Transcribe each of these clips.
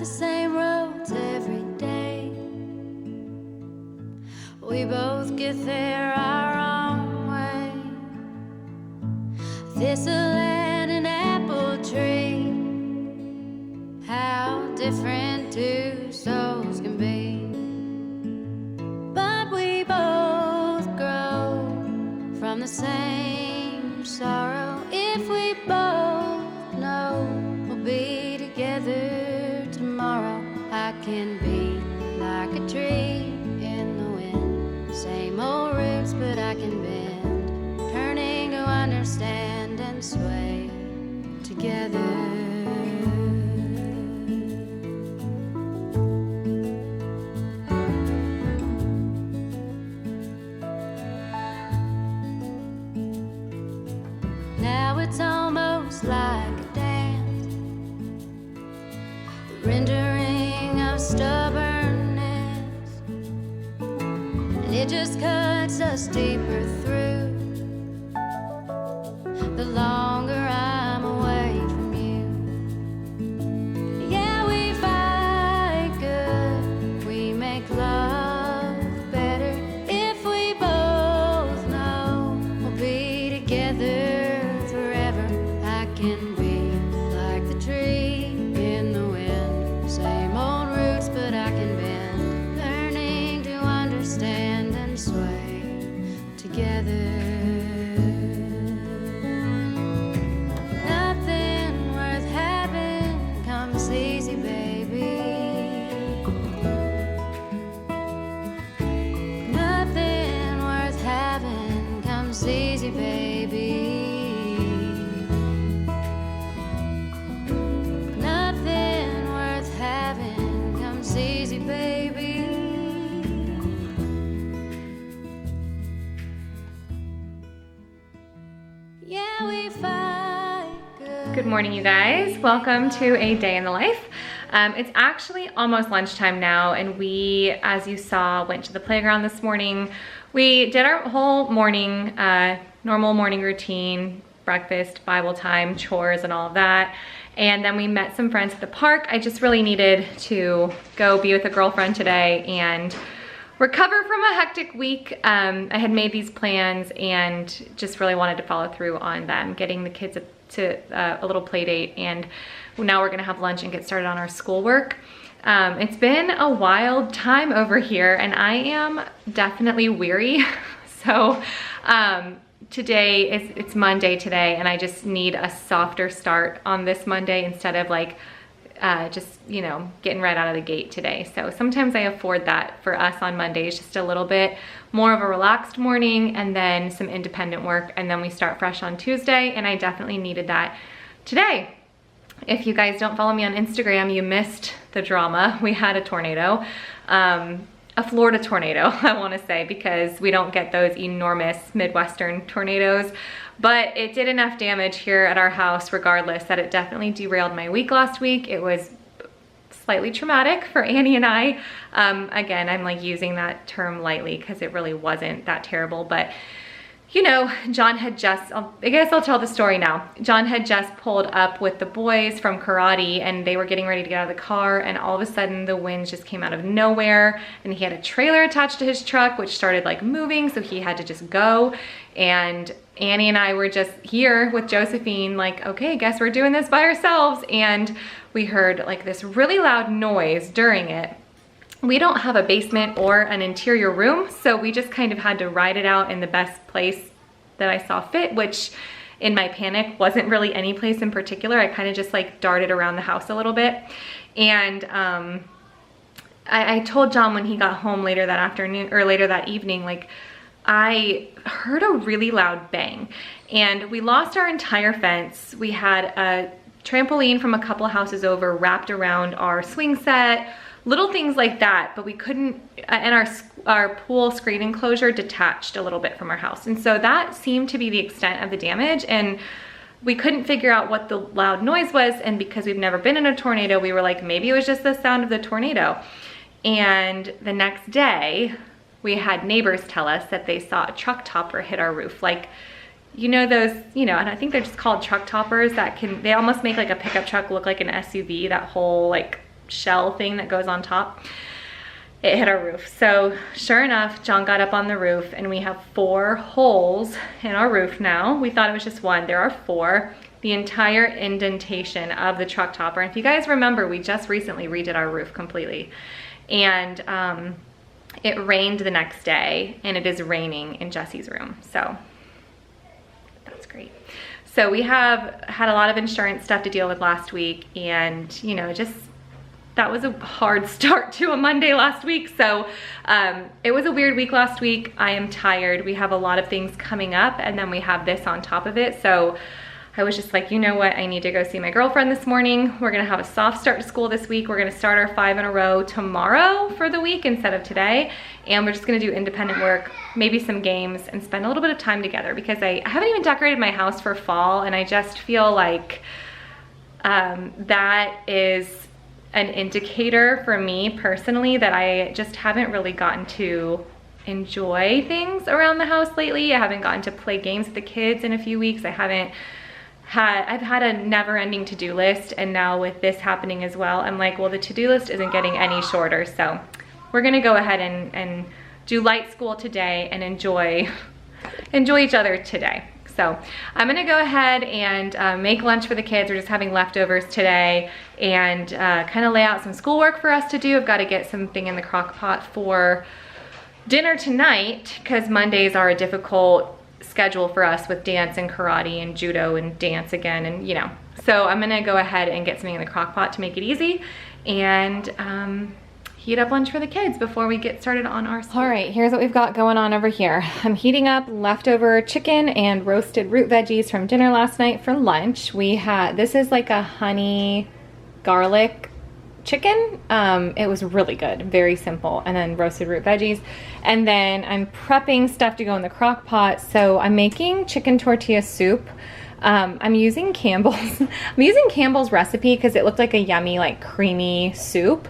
the same roads every day. We both get there our own way. Thistle and an apple tree, how different two souls can be. But we both grow from the same sorrow. If we both know we'll be together tomorrow, I can be like a tree in the wind. Same old roots, but I can bend, turning to understand and sway together. Now it's almost like a dance, the rendering of stubbornness, and it just cuts us deeper through the longer I'm away from you. Yeah, we fight good, we make love better. If we both know we'll be together forever, I can be like the tree in the wind. Same old roots, but I can bend, learning to understand and sway together. Nothing worth having comes easy, baby. Nothing worth having comes easy, baby. Nothing worth having comes easy, baby. Yeah, we fight good. Good morning, you guys. Welcome to a day in the life. It's actually almost lunchtime now, and we, as you saw, went to the playground this morning. We did our whole morning, normal morning routine, breakfast, Bible time, chores, and all of that. And then we met some friends at the park. I just really needed to go be with a girlfriend today and recover from a hectic week. I had made these plans and just really wanted to follow through on them, getting the kids to a little play date, and now we're gonna have lunch and get started on our schoolwork. It's been a wild time over here, and I am definitely weary. So today it's Monday today, and I just need a softer start on this Monday instead of like just, you know, getting right out of the gate today. So sometimes I afford that for us on Mondays, just a little bit more of a relaxed morning and then some independent work, and then we start fresh on Tuesday, and I definitely needed that today. If you guys don't follow me on Instagram, you missed the drama. We had a tornado, a Florida tornado, I want to say, because we don't get those enormous Midwestern tornadoes, but it did enough damage here at our house regardless that it definitely derailed my week last week. It was slightly traumatic for Annie and I. Again, I'm like using that term lightly because it really wasn't that terrible, but you know, John had just, I guess I'll tell the story now. John had just pulled up with the boys from karate, and they were getting ready to get out of the car, and all of a sudden the winds just came out of nowhere, and he had a trailer attached to his truck which started like moving, so he had to just go. And Annie and I were just here with Josephine like, okay, guess we're doing this by ourselves. And we heard like this really loud noise during it. We don't have a basement or an interior room, so we just kind of had to ride it out in the best place that I saw fit, which in my panic wasn't really any place in particular. I kind of just like darted around the house a little bit. And I told John when he got home later that afternoon, or later that evening, like I heard a really loud bang, and we lost our entire fence. We had a trampoline from a couple of houses over wrapped around our swing set, little things like that, but we couldn't, and our pool screen enclosure detached a little bit from our house. And so that seemed to be the extent of the damage, and we couldn't figure out what the loud noise was. And because we've never been in a tornado, we were like, maybe it was just the sound of the tornado. And the next day, we had neighbors tell us that they saw a truck topper hit our roof. Like, you know those, you know, and I think they're just called truck toppers that can, they almost make like a pickup truck look like an SUV, that whole like shell thing that goes on top. It hit our roof. So sure enough, John got up on the roof and we have 4 holes in our roof now. We thought it was just 1, there are 4. The entire indentation of the truck topper. And if you guys remember, we just recently redid our roof completely. And it rained the next day and it is raining in Jesse's room. So that's great. So we have had a lot of insurance stuff to deal with last week, and you know, just that was a hard start to a Monday last week. So it was a weird week last week. I am tired. We have a lot of things coming up and then we have this on top of it. So I was just like, you know what? I need to go see my girlfriend this morning. We're gonna have a soft start to school this week. We're gonna start our 5 in a row tomorrow for the week instead of today. And we're just gonna do independent work, maybe some games, and spend a little bit of time together because I haven't even decorated my house for fall, and I just feel like that is an indicator for me personally that I just haven't really gotten to enjoy things around the house lately. I haven't gotten to play games with the kids in a few weeks. I've had a never-ending to-do list, and now with this happening as well, I'm like, well, the to-do list isn't getting any shorter, so we're gonna go ahead and do light school today and enjoy each other today. So I'm gonna go ahead and make lunch for the kids. We're just having leftovers today, and kind of lay out some schoolwork for us to do. I've got to get something in the crock pot for dinner tonight because Mondays are a difficult schedule for us with dance and karate and judo and dance again, and you know. So I'm gonna go ahead and get something in the crock pot to make it easy, and heat up lunch for the kids before we get started on our school. All right, here's what we've got going on over here. I'm heating up leftover chicken and roasted root veggies from dinner last night for lunch. This is like a honey garlic chicken. It was really good, very simple, and then roasted root veggies. And then I'm prepping stuff to go in the crock pot. So I'm making chicken tortilla soup. I'm using Campbell's recipe because it looked like a yummy, like creamy soup,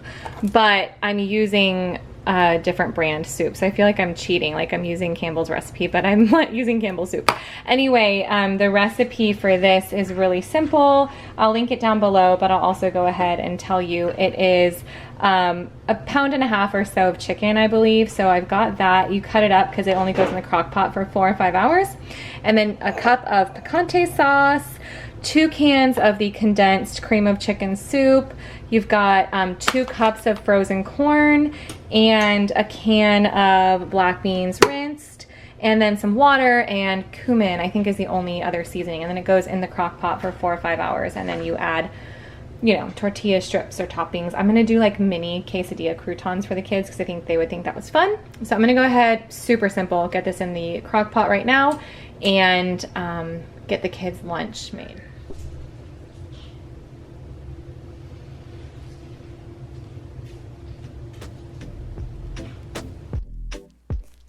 but I'm using a different brand soup. So I feel like I'm cheating, like I'm using Campbell's recipe, but I'm not using Campbell's soup. Anyway, the recipe for this is really simple. I'll link it down below, but I'll also go ahead and tell you it is 1.5 pounds or so of chicken, I believe. So I've got that. You cut it up because it only goes in the crock pot for 4 or 5 hours. And then a cup of picante sauce, 2 cans of the condensed cream of chicken soup. You've got 2 cups of frozen corn and a can of black beans rinsed, and then some water and cumin, I think, is the only other seasoning. And then it goes in the crock pot for 4 or 5 hours, and then you add, you know, tortilla strips or toppings. I'm gonna do like mini quesadilla croutons for the kids because I think they would think that was fun. So I'm gonna go ahead, super simple, get this in the crock pot right now and get the kids lunch made.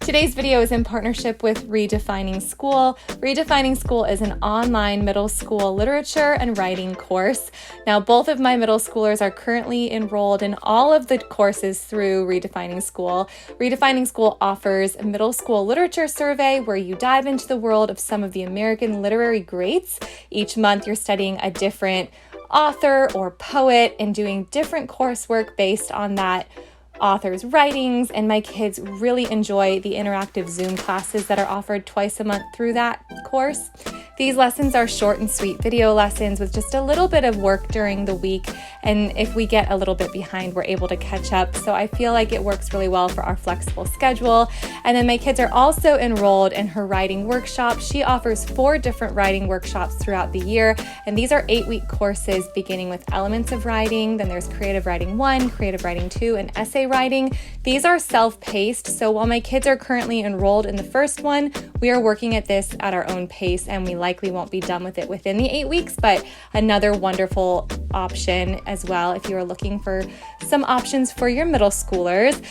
Today's video is in partnership with Redefining School. Redefining School is an online middle school literature and writing course. Now, both of my middle schoolers are currently enrolled in all of the courses through Redefining School. Redefining School offers a middle school literature survey where you dive into the world of some of the American literary greats. Each month, you're studying a different author or poet and doing different coursework based on that author's writings, and my kids really enjoy the interactive Zoom classes that are offered twice a month through that course. These lessons are short and sweet video lessons with just a little bit of work during the week, and if we get a little bit behind, we're able to catch up. So I feel like it works really well for our flexible schedule. And then my kids are also enrolled in her writing workshop. She offers 4 different writing workshops throughout the year, and these are 8-week courses beginning with elements of writing. Then there's creative writing 1, creative writing 2, and essay writing. These are self-paced, so while my kids are currently enrolled in the first one, we are working at this at our own pace, and we likely won't be done with it within the 8 weeks, but another wonderful option as well if you are looking for some options for your middle schoolers.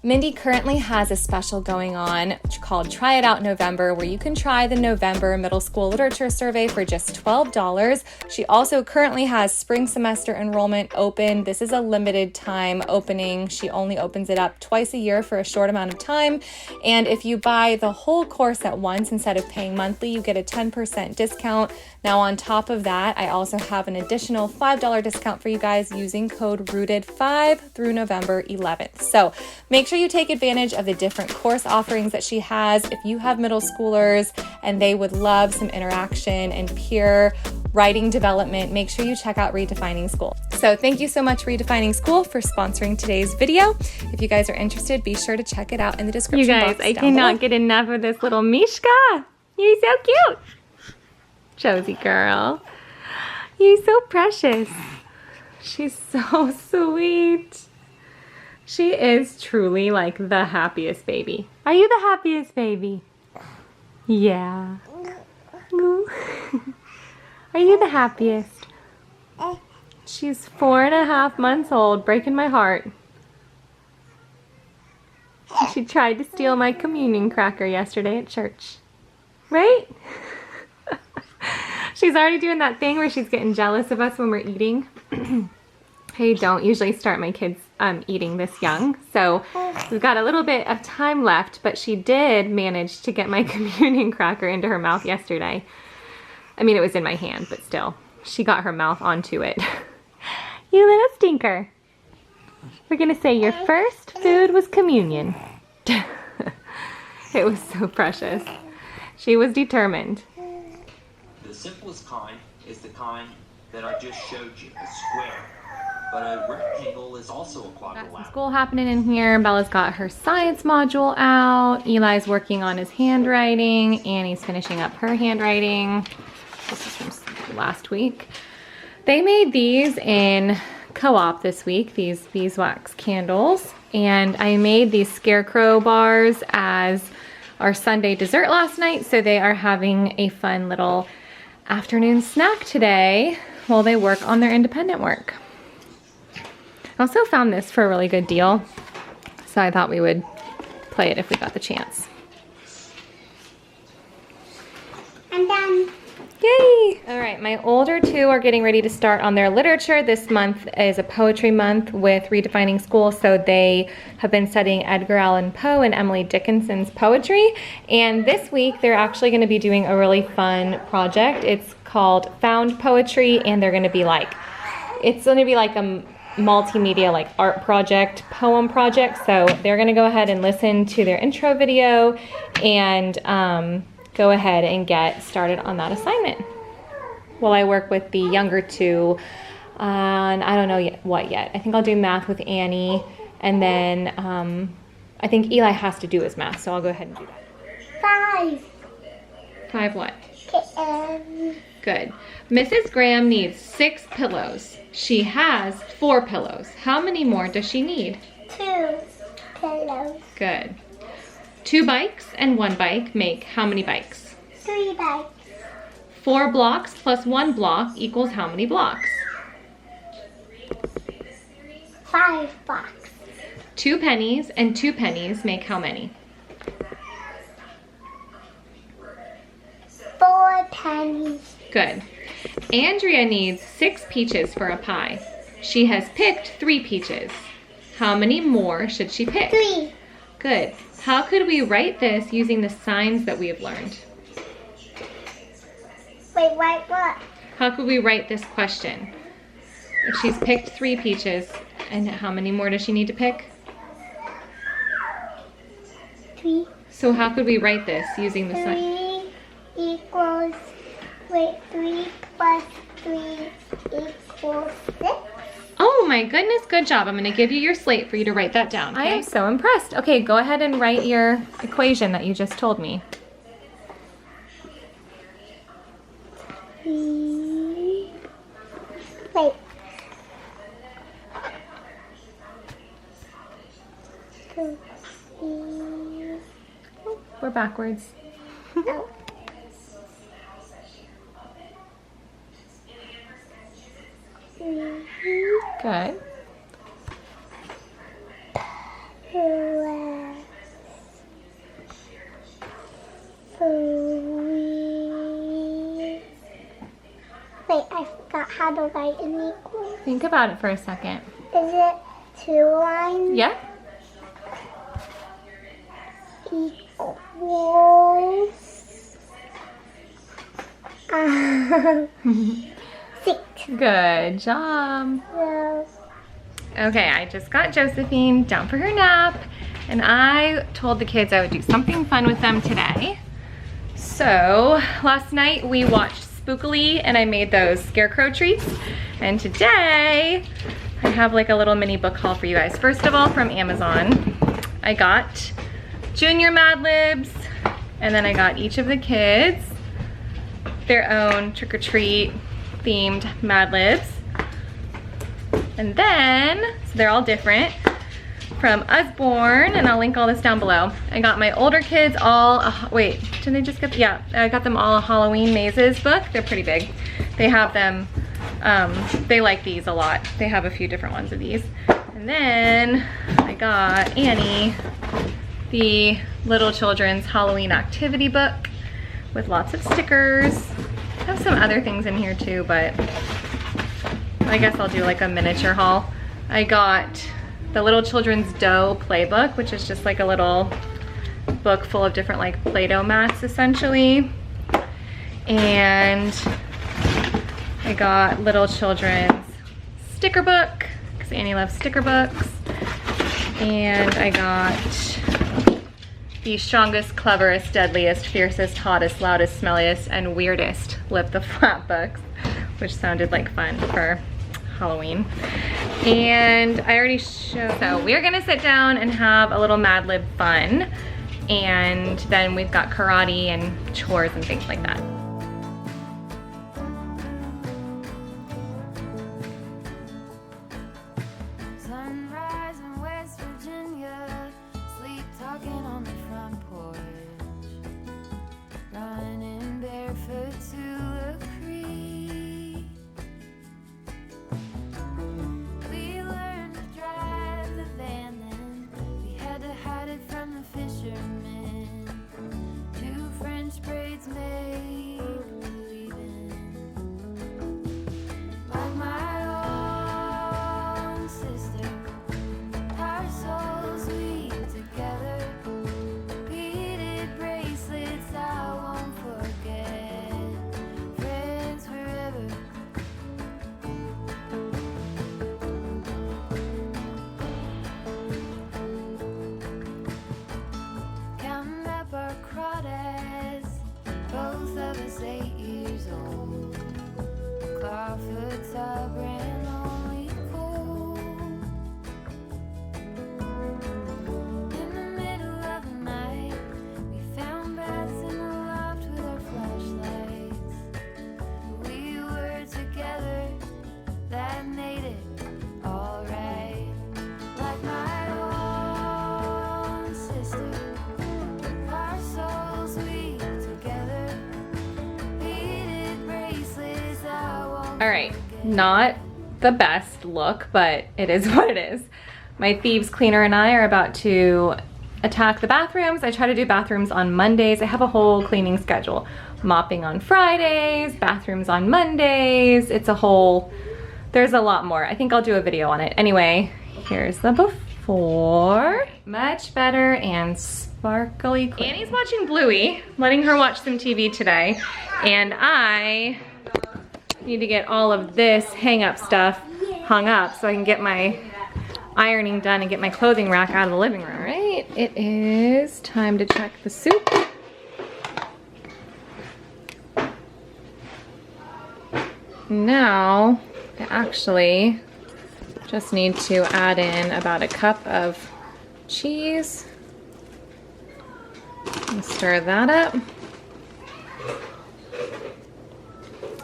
Mindy currently has a special going on called Try It Out November, where you can try the November middle school literature survey for just $12. She also currently has spring semester enrollment open. This is a limited time opening. She only opens it up twice a year for a short amount of time. And if you buy the whole course at once instead of paying monthly, you get a 10% discount. Now on top of that, I also have an additional $5 discount for you guys using code ROOTED5 through November 11th. So make sure you take advantage of the different course offerings that she has. If you have middle schoolers and they would love some interaction and peer writing development, make sure you check out Redefining School. So thank you so much, Redefining School, for sponsoring today's video. If you guys are interested, be sure to check it out in the description box. You guys, I cannot get enough of this little Mishka. You're so cute. Josie girl. You're so precious. She's so sweet. She is truly like the happiest baby. Are you the happiest baby? Yeah. Are you the happiest? She's 4.5 months old, breaking my heart. She tried to steal my communion cracker yesterday at church. Right? She's already doing that thing where she's getting jealous of us when we're eating. I don't usually start my kids eating this young, so we've got a little bit of time left, but she did manage to get my communion cracker into her mouth yesterday. I mean, it was in my hand, but still, she got her mouth onto it. You little stinker. We're gonna say your first food was communion. It was so precious. She was determined. The simplest kind is the kind that I just showed you, a square. But a rectangle is also a quadrilateral. Got some school happening in here. Bella's got her science module out. Eli's working on his handwriting. Annie's finishing up her handwriting. This is from last week. They made these in co-op this week, these beeswax candles. And I made these scarecrow bars as our Sunday dessert last night. So they are having a fun little afternoon snack today while they work on their independent work. I also found this for a really good deal, so I thought we would play it if we got the chance. I'm done. Yay! All right, my older two are getting ready to start on their literature. This month is a poetry month with Redefining School, so they have been studying Edgar Allan Poe and Emily Dickinson's poetry. And this week, they're actually going to be doing a really fun project. It's called Found Poetry, and they're going to be like, it's going to be like a multimedia like art project, poem project. So they're going to go ahead and listen to their intro video and go ahead and get started on that assignment while I work with the younger two on I don't know what yet. I think I'll do math with Annie, and then I think Eli has to do his math, so I'll go ahead and do that. 5 what? Good. Mrs. Graham needs 6 pillows. She has 4 pillows. How many more does she need? 2 pillows. Good. 2 bikes and 1 bike make how many bikes? 3 bikes. 4 blocks plus 1 block equals how many blocks? 5 blocks. 2 pennies and 2 pennies make how many? 4 pennies. Good. Andrea needs 6 peaches for a pie. She has picked 3 peaches. How many more should she pick? 3. Good. How could we write this using the signs that we have learned? Wait, what? How could we write this question? If she's picked 3 peaches, and how many more does she need to pick? 3. So how could we write this using the sign? 3 equals, 3 plus 3 equals 6. Oh my goodness, good job. I'm gonna give you your slate for you to write that down, okay? I am so impressed. Okay, go ahead and write your equation that you just told me. Wait. We're backwards. Oh. Good. how to write an equal? Think about it for a second. Is it 2 lines? Yeah. Equals 6. Good job. So, Okay, I just got Josephine down for her nap, and I told the kids I would do something fun with them today. So last night we watched Spookily and I made those scarecrow treats, and today I have like a little mini book haul for you guys. First of all, from Amazon, I got Junior Mad Libs, and then I got each of the kids their own trick-or-treat themed Mad Libs. And then, so they're all different, from Usborne, and I'll link all this down below. I got my older kids all, wait, did I just get, yeah, I got them all a Halloween Mazes book. They're pretty big. They have them, they like these a lot. They have a few different ones of these. And then I got Annie the Little Children's Halloween Activity book with lots of stickers. I have some other things in here too, but I guess I'll do like a miniature haul. I got the Little Children's Dough Playbook, which is just like a little book full of different like Play-Doh mats essentially. And I got Little Children's sticker book, because Annie loves sticker books. And I got the Strongest, Cleverest, Deadliest, Fiercest, Hottest, Loudest, Smelliest, and Weirdest Lip the Flat books, which sounded like fun for Halloween. And I already showed, so we're gonna sit down and have a little Mad Lib fun, and then we've got karate and chores and things like that. Sunrise in West Virginia, sleep talking on the front porch, running barefoot to a creek. We learned to drive the van, then we had to hide it from the fishermen. 2 French braids make believing, like my own sister. Our souls weave together, beaded bracelets I won't forget. Friends forever. Counting up our crawdads, both of us 8 years old. Clawfoot top ran only cold. In the middle of the night, we found baths in the loft with our flashlights. We were together, that made it alright. Like my own sister, our souls weave together, beaded bracelets I won't. All right, not the best look, but it is what it is. My thieves cleaner and I are about to attack the bathrooms. I try to do bathrooms on Mondays. I have a whole cleaning schedule. Mopping on Fridays, bathrooms on Mondays. It's a whole, there's a lot more. I think I'll do a video on it. Anyway, here's the before. Much better and sparkly clean. Annie's watching Bluey, letting her watch some TV today. And I need to get all of this hang up stuff hung up so I can get my ironing done and get my clothing rack out of the living room. All right, it is time to check the soup. Now, I actually just need to add in about a cup of cheese and stir that up.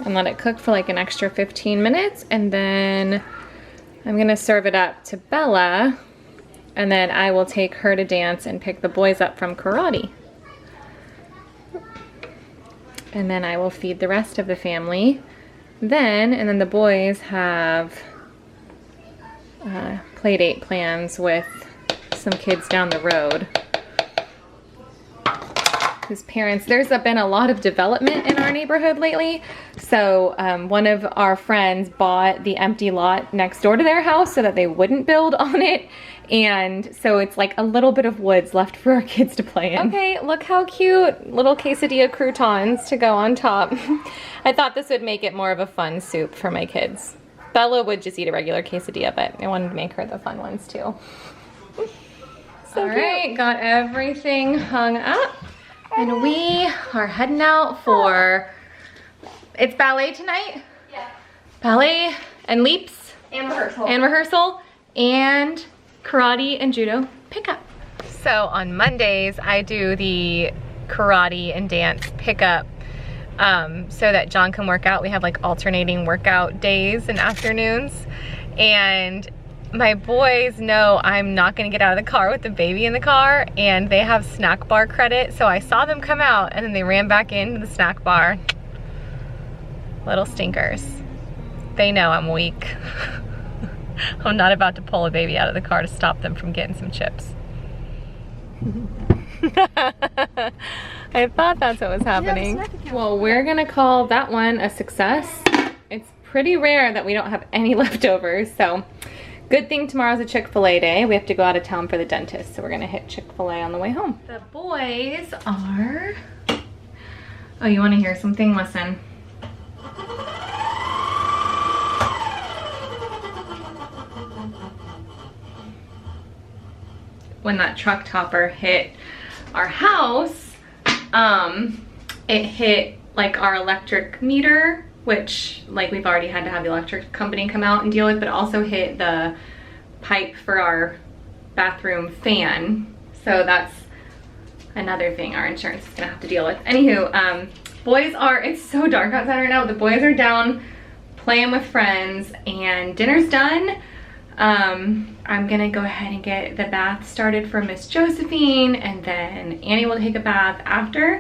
And let it cook for like an extra 15 minutes, and then I'm gonna serve it up to Bella, and then I will take her to dance and pick the boys up from karate. And then I will feed the rest of the family. And then the boys have play date plans with some kids down the road. Whose parents, there's been a lot of development in our neighborhood lately. So So one of our friends bought the empty lot next door to their house so that they wouldn't build on it. And so it's like a little bit of woods left for our kids to play in. Okay, look how cute, little quesadilla croutons to go on top. I thought this would make it more of a fun soup for my kids. Bella would just eat a regular quesadilla, but I wanted to make her the fun ones too. So all right, got everything hung up. And we are heading out for, it's ballet tonight? Yeah. Ballet and leaps. And rehearsal. And rehearsal. And karate and judo pickup. So on Mondays, I do the karate and dance pickup so that John can work out. We have like alternating workout days and afternoons. And my boys know I'm not gonna get out of the car with the baby in the car, and they have snack bar credit. So I saw them come out and then they ran back into the snack bar. Little stinkers. They know I'm weak. I'm not about to pull a baby out of the car to stop them from getting some chips. I thought that's what was happening. Well, we're gonna call that one a success. It's pretty rare that we don't have any leftovers, so good thing tomorrow's a Chick-fil-A day. We have to go out of town for the dentist, so we're gonna hit Chick-fil-A on the way home. The boys are... Oh, you wanna hear something? Listen. When that truck topper hit our house, it hit like our electric meter, which like we've already had to have the electric company come out and deal with, but also hit the pipe for our bathroom fan. So that's another thing our insurance is gonna have to deal with. Anywho, boys are, it's so dark outside right now. The boys are down playing with friends and dinner's done. I'm gonna go ahead and get the bath started for Miss Josephine, and then Annie will take a bath after.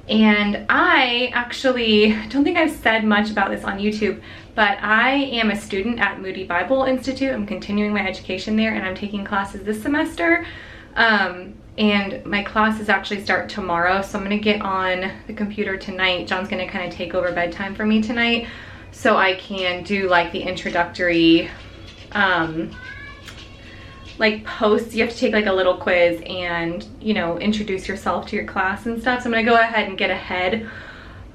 And I actually don't think I've said much about this on YouTube, but I am a student at Moody Bible Institute. I'm continuing my education there, and I'm taking classes this semester. And my classes actually start tomorrow, so I'm gonna get on the computer tonight. John's gonna kind of take over bedtime for me tonight, so I can do like the introductory like posts. You have to take like a little quiz and, you know, introduce yourself to your class and stuff. So I'm gonna go ahead and get ahead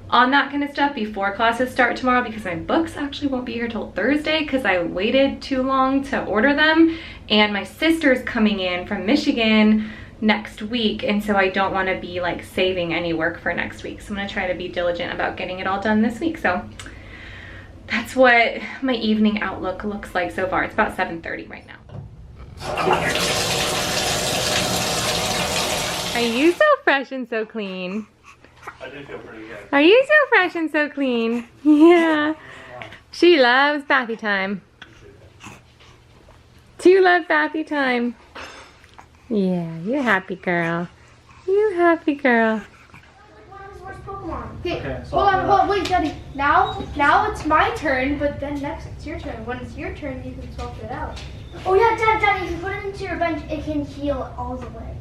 on that kind of stuff before classes start tomorrow, because my books actually won't be here till Thursday because I waited too long to order them. And my sister's coming in from Michigan next week, and so I don't want to be like saving any work for next week. So I'm gonna try to be diligent about getting it all done this week. So that's what my evening outlook looks like so far. It's about 7:30 right now. Are you so fresh and so clean? I do feel pretty good. Are you so fresh and so clean? Yeah. She loves bathy time. Two love bathy time. Yeah, you happy girl. You happy girl. Okay, hold on, wait, Daddy. Now it's my turn, but then next it's your turn. When it's your turn, you can swap it out. Oh yeah, Dad, if you put it into your bench, it can heal all the way.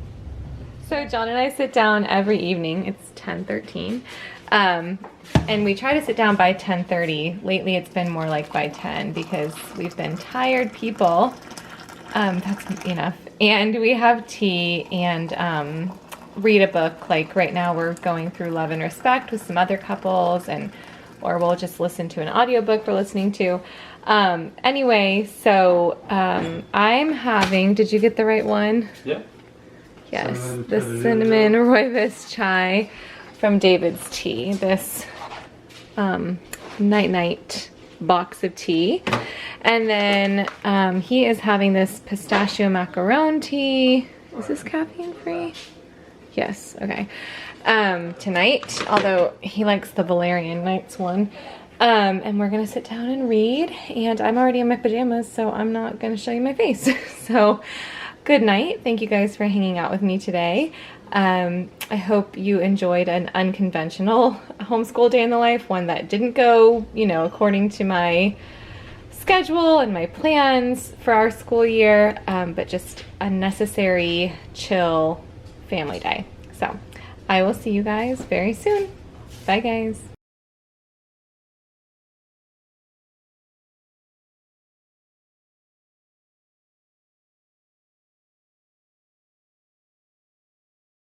So John and I sit down every evening. It's 10:13. And we try to sit down by 10:30. Lately it's been more like by 10 because we've been tired people. That's enough. And we have tea and read a book. Like right now we're going through Love and Respect with some other couples, and or we'll just listen to an audiobook we're listening to. Anyway, so I'm having, did you get the right one? Yeah. Yes, the cinnamon rooibos chai from David's Tea. This night box of tea. And then he is having this pistachio macaron tea. Is this caffeine free? Yes, okay. Tonight, although he likes the Valerian Nights one. And we're gonna sit down and read, and I'm already in my pajamas, so I'm not gonna show you my face. So good night. Thank you guys for hanging out with me today. I hope you enjoyed an unconventional homeschool day in the life, one that didn't go, you know, according to my schedule and my plans for our school year, but just a necessary, chill family day. So I will see you guys very soon. Bye guys.